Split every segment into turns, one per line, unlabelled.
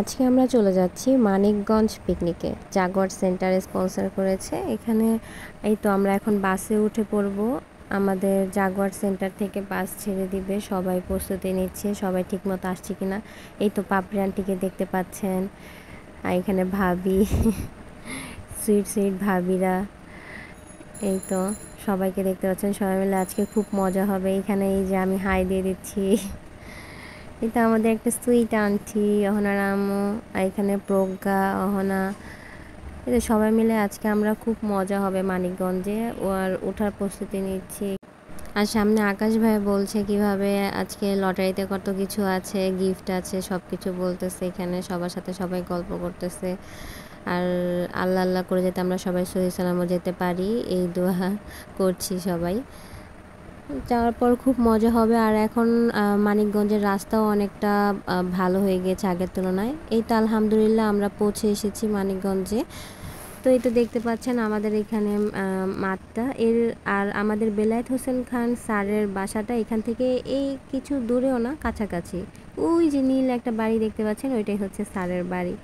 আজকে আমরা চলে যাচ্ছি মানিকগঞ্জ পিকনিকে। জাগোয়ার সেন্টার স্পন্সর করেছে। এখানে এই তো আমরা এখন বাসে উঠে পড়ব। আমাদের জাগোয়ার সেন্টার থেকে বাস ছেড়ে দিবে। সবাই প্রস্তুতি নিচ্ছে, সবাই ঠিকমতো আসছে কিনা। এই তো পাপড়ি আন্টিকে দেখতে পাচ্ছেন, আর এখানে ভাবি সুইট সুইট ভাবিরা, এই তো সবাইকে দেখতে পাচ্ছেন। সবাই মিলে আজকে খুব মজা হবে। এখানে এই যে আমি হাই দিয়ে দিচ্ছি, এটা আমাদের একটা সুইট আন্টি অহনার আম্মু, আর এখানে প্রজ্ঞা, অহনা, এই সবাই মিলে আজকে আমরা খুব মজা হবে মানিকগঞ্জে। আর ওঠার প্রস্তুতি নিচ্ছি। আর সামনে আকাশ ভাই বলছে কিভাবে আজকে লটারিতে কত কিছু আছে, গিফট আছে, সব কিছু বলতেছে। এখানে সবার সাথে সবাই গল্প করতেছে। আর আল্লাহ আল্লাহ করে যেতে আমরা সবাই সহি সালামত যেতে পারি, এই দোয়া করছি সবাই। যাওয়ার পর খুব মজা হবে। আর এখন মানিকগঞ্জের রাস্তাও অনেকটা ভালো হয়ে গেছে আগের তুলনায়। এই তো আলহামদুলিল্লাহ আমরা পৌঁছে এসেছি মানিকগঞ্জে। তো এই তো দেখতে পাচ্ছেন আমাদের এখানে মাঠটা আর আমাদের বেলায়েত হোসেন খান স্যারের বাসাটা এখান থেকে এই কিছু দূরেও না, কাছাকাছি। ওই যে নীল একটা বাড়ি দেখতে পাচ্ছেন, ওইটাই হচ্ছে স্যারের বাড়ি।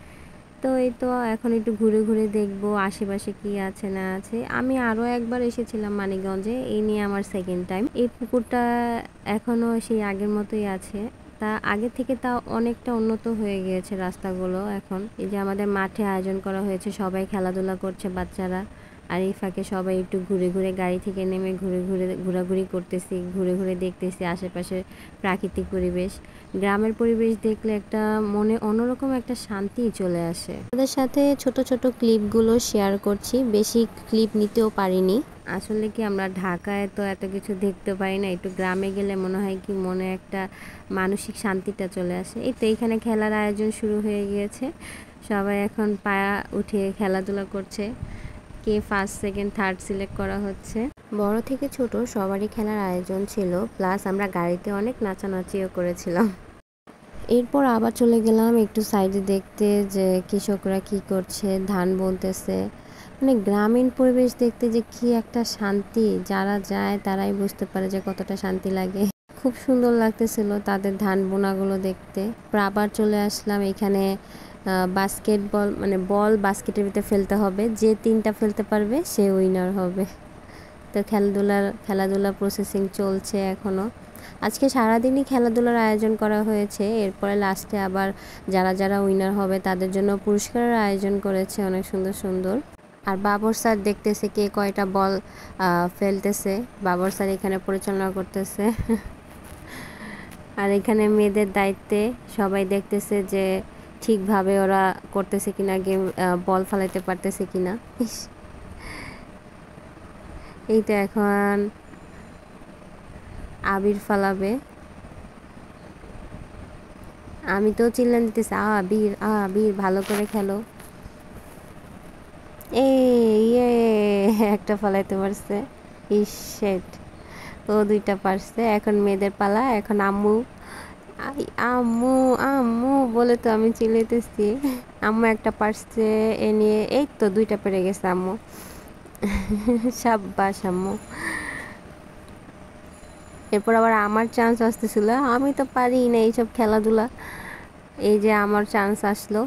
তো এই তো এখন একটু ঘুরে ঘুরে দেখবো আশেপাশে কি আছে না আছে। আমি আরও একবার এসেছিলাম মানিকগঞ্জে, এই নিয়ে আমার সেকেন্ড টাইম। এই পুকুরটা এখনও সেই আগের মতোই আছে। তা আগে থেকে তা অনেকটা উন্নত হয়ে গিয়েছে রাস্তাগুলো এখন। এই যে আমাদের মাঠে আয়োজন করা হয়েছে, সবাই খেলাধুলা করছে বাচ্চারা। আর এই ফাঁকে সবাই একটু ঘুরে ঘুরে গাড়ি থেকে নেমে ঘুরে ঘুরে ঘোরাঘুরি করতেছি, ঘুরে ঘুরে দেখতেছি আশেপাশের প্রাকৃতিক পরিবেশ। গ্রামের পরিবেশ দেখলে একটা মনে অন্যরকম একটা শান্তি চলে আসে। তাদের সাথে ছোট ছোট ক্লিপগুলো শেয়ার করছি, বেশি ক্লিপ নিতেও পারিনি। আসলে কি আমরা ঢাকায় তো এত কিছু দেখতে পাই না, একটু গ্রামে গেলে মনে হয় কি মনে একটা মানসিক শান্তিটা চলে আসে। এই তো এখানে খেলার আয়োজন শুরু হয়ে গিয়েছে, সবাই এখন পায়া উঠে খেলাধুলা করছে। কে ফার্স্ট সেকেন্ড থার্ড সিলেক্ট করা হচ্ছে। বড় থেকে ছোট সবারই খেলার আয়োজন ছিল, প্লাস আমরা গাড়িতে অনেক নাচানাচিও করেছিলাম। এরপর আবার চলে গেলাম একটু সাইডে দেখতে যে কৃষকরা কি করছে, ধান বুনতেছে। মানে গ্রামীণ পরিবেশ দেখতে যে কি একটা শান্তি, যারা যায় তারাই বুঝতে পারে যে কতটা শান্তি লাগে। খুব সুন্দর লাগতেছিল তাদের ধান বোনাগুলো দেখতে। আবার চলে আসলাম এখানে বাস্কেটবল, মানে বল বাস্কেটের ভিতরে ফেলতে হবে, যে 3টা ফেলতে পারবে সে উইনার হবে। তো খেলাধুলা প্রসেসিং চলছে এখনও। আজকে সারাদিনই খেলাধুলার আয়োজন করা হয়েছে। এরপরে লাস্টে আবার যারা যারা উইনার হবে তাদের জন্য পুরস্কারের আয়োজন করেছে অনেক সুন্দর সুন্দর। আর বাবর স্যার দেখতেছে কে কয়টা বল ফেলতেছে, বাবর স্যার এখানে পরিচালনা করতেছে। আর এখানে মেয়েদের দায়িত্বে সবাই দেখতেছে যে ঠিকভাবে ওরা করতেছে কিনা, গেম বল ফালাইতে পারতেছে কিনা। এই তো এখন আবির ফালাবে। আমি তো চিল্লান দিতেছি, আবির আবির ভালো করে খেলো। ইয়ে একটা ফালাইতে পারছে, ইশেট, ও 2টা পারছে। এখন মেয়েদের পালা, এখন আম্মু আম্মু আম্মু বলে তো আমি চিল্লাইতেছি। আম্মু একটা পারছে, এ নিয়ে এই তো 2টা পেরে গেছে আম্মু। সাব্বাস আম্মু। এরপর আবার আমার চান্স আসতেছিল, আমি তো পারি না এইসব খেলাধুলা। এই যে আমার চান্স আসলো,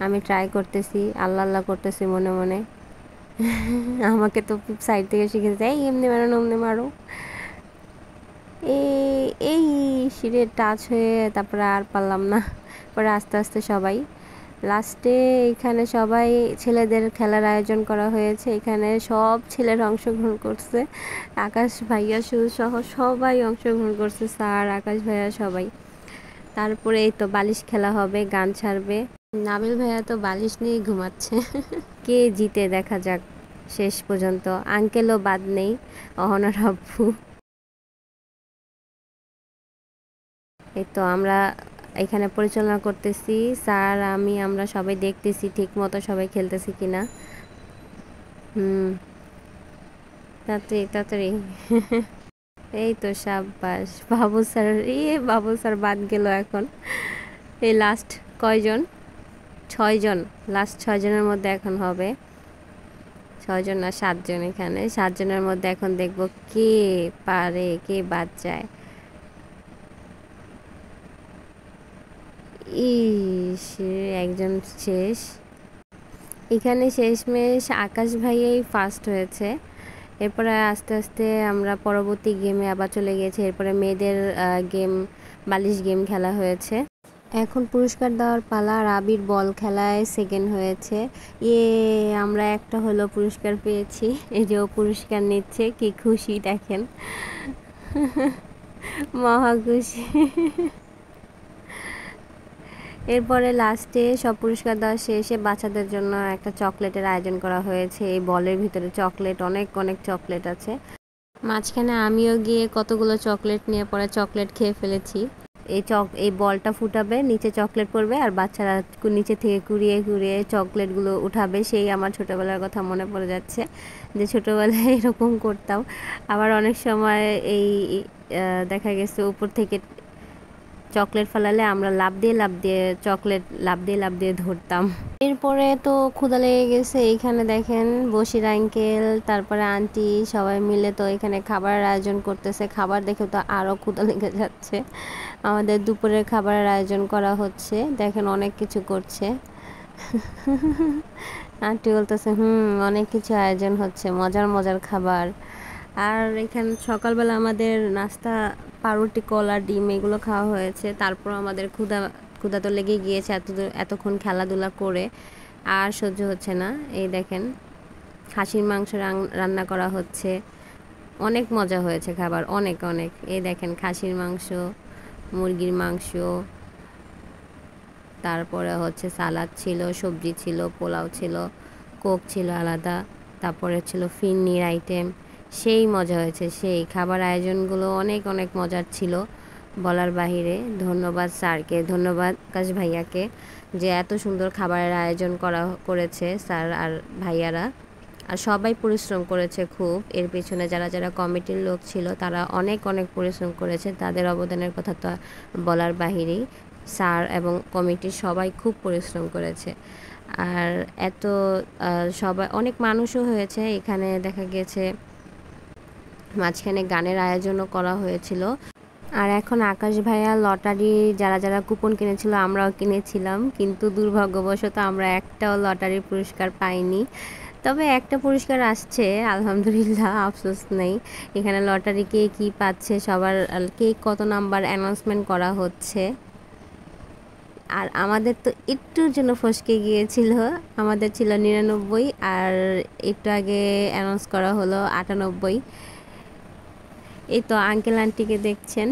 আমি ট্রাই করতেছি, আল্লাহ আল্লাহ করতেছি মনে মনে। আমাকে তো সাইড থেকে শিখেছে, এই এমনি মারো না অমনি মারো। এই শিরে টাচ হয়ে তারপরে আর পারলাম না। পরে আস্তে আস্তে সবাই লাস্টে এখানে সবাই ছেলেদের খেলার আয়োজন করা হয়েছে। এখানে সব ছেলেরা অংশগ্রহণ করছে, আকাশ ভাইয়া সহ সবাই অংশগ্রহণ করছে, স্যার আকাশ ভাইয়া সবাই। তারপরে এই তো বালিশ খেলা হবে, গান ছাড়বে। নাবিল ভাইয়া তো বালিশ নিয়ে ঘুমাচ্ছে। কে জিতে দেখা যাক শেষ পর্যন্ত। আঙ্কেলও বাদ নেই, অহনার আব্বু। এই তো আমরা এখানে পরিচালনা করতেছি, স্যার আমি আমরা সবাই দেখতেছি ঠিক মতো সবাই খেলতেছি কিনা। তাড়াতাড়ি তাড়াতাড়ি। এই তো সাব্বাস। বাবু স্যার বাদ গেল এখন। এই লাস্ট কয়জন, 6জন, লাস্ট 6জনের মধ্যে এখন হবে 6জন না 7জন। এখানে 7জনের মধ্যে এখন দেখব কে পারে কে বাদ যায়। ইস, একজন শেষ। এখানে শেষমেশ আকাশ ভাইয়াই ফার্স্ট হয়েছে। এরপরে আস্তে আস্তে আমরা পরবর্তী গেমে আবার চলে গিয়েছি। এরপরে মেয়েদের গেম, বালিশ গেম খেলা হয়েছে। এখন পুরস্কার দেওয়ার পালা। আর আবির বল খেলায় সেকেন্ড হয়েছে। ইয়ে, আমরা একটা হলো পুরস্কার পেয়েছি। এই যে ও পুরস্কার নিচ্ছে, কি খুশি দেখেন, মহা খুশি। এরপরে লাস্টে সব পুরস্কার দেওয়া শেষে বাচ্চাদের জন্য একটা চকলেটের আয়োজন করা হয়েছে। এই বলের ভিতরে চকলেট, অনেক অনেক চকলেট আছে। মাঝখানে আমিও গিয়ে কতগুলো চকলেট নিয়ে পরে চকলেট খেয়ে ফেলেছি। এই বলটা ফুটাবে, নিচে চকলেট পড়বে, আর বাচ্চারা নিচে থেকে কুড়িয়ে কুড়িয়ে চকলেটগুলো উঠাবে। সেই আমার ছোটোবেলার কথা মনে পড়ে যাচ্ছে, যে ছোটোবেলায় এরকম করতাম। আবার অনেক সময় এই দেখা গেছে উপর থেকে চকলেট ফেলালে আমরা লাফ দিয়ে চকলেট লাফ দিয়ে ধরতাম। এরপরে তো ক্ষুধা লেগে গেছে। এইখানে দেখেন বশির আঙ্কেল, তারপরে আন্টি সবাই মিলে তো এখানে খাবারের আয়োজন করতেছে। খাবার দেখে তো আরও ক্ষুধা লেগে যাচ্ছে। আমাদের দুপুরের খাবারের আয়োজন করা হচ্ছে, দেখেন অনেক কিছু করছে। আন্টি বলতেছে অনেক কিছু আয়োজন হচ্ছে, মজার মজার খাবার। আর এখানে সকালবেলা আমাদের নাস্তা পাউরুটি, কলা, ডিম এগুলো খাওয়া হয়েছে। তারপর আমাদের ক্ষুধা তো লেগে গিয়েছে এতক্ষণ খেলাধুলা করে, আর সহ্য হচ্ছে না। এই দেখেন খাসির মাংস রান্না করা হচ্ছে, অনেক মজা হয়েছে খাবার, অনেক অনেক। এই দেখেন খাসির মাংস, মুরগির মাংস, তারপরে হচ্ছে সালাদ ছিল, সবজি ছিল, পোলাও ছিল, কোক ছিল আলাদা, তারপরে ছিল ফিরনির আইটেম। সেই মজা হয়েছে, সেই খাবার আয়োজনগুলো অনেক অনেক মজার ছিল, বলার বাহিরে। ধন্যবাদ স্যারকে, ধন্যবাদ আকাশ ভাইয়াকে, যে এত সুন্দর খাবারের আয়োজন করেছে স্যার আর ভাইয়ারা। আর সবাই পরিশ্রম করেছে খুব, এর পেছনে যারা যারা কমিটির লোক ছিল তারা অনেক অনেক পরিশ্রম করেছে, তাদের অবদানের কথা তো বলার বাহিরেই। স্যার এবং কমিটির সবাই খুব পরিশ্রম করেছে। আর এত সবাই, অনেক মানুষও হয়েছে এখানে, দেখা গেছে মাঝখানে গানের আয়োজনও করা হয়েছিল। আর এখন আকাশ ভাইয়া লটারি, যারা যারা কুপন কিনেছিল আমরাও কিনেছিলাম, কিন্তু দুর্ভাগ্যবশত আমরা একটাও লটারির পুরস্কার পাইনি। তবে একটা পুরস্কার আসছে আলহামদুলিল্লাহ, আফসোস নেই। এখানে লটারি কে কী পাচ্ছে, সবার কে কত নাম্বার অ্যানাউন্সমেন্ট করা হচ্ছে। আর আমাদের তো একটুর জন্য ফসকে গিয়েছিল, আমাদের ছিল 99, আর একটু আগে অ্যানাউন্স করা হলো 98। এই তো আঙ্কেল আন্টিকে দেখছেন,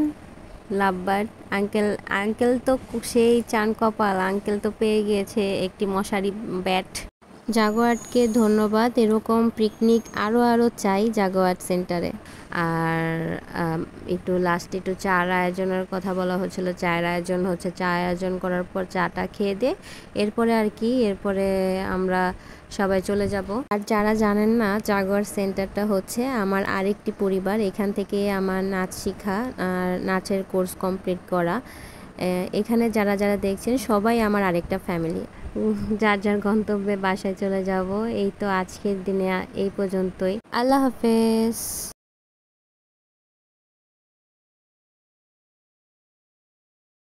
লাভবার্ড আঙ্কেল। আঙ্কেল তো সেই চান কপাল, আঙ্কেল তো পেয়ে গিয়েছে একটি মশারি ব্যাট। জাগোয়ার্টকে ধন্যবাদ, এরকম পিকনিক আরও আরও চাই জাগোয়ার্ট সেন্টারে। আর একটু লাস্টে একটু চার আয়োজনের কথা বলা হচ্ছিলো। চায়ের আয়োজন হচ্ছে, চা আয়োজন করার পর চাটা খেয়ে দে, এরপরে আর কি, এরপরে আমরা সবাই চলে যাব। আর যারা জানেন না, জাগোয়ার্ট সেন্টারটা হচ্ছে আমার আরেকটি পরিবার। এখান থেকে আমার নাচ শেখা আর নাচের কোর্স কমপ্লিট করা। এখানে যারা যারা দেখছেন সবাই আমার আরেকটা ফ্যামিলি। যার যার গন্তব্যে বাসায় চলে যাব। এই তো আজকের দিনে এই পর্যন্তই। আল্লাহ হাফেজ।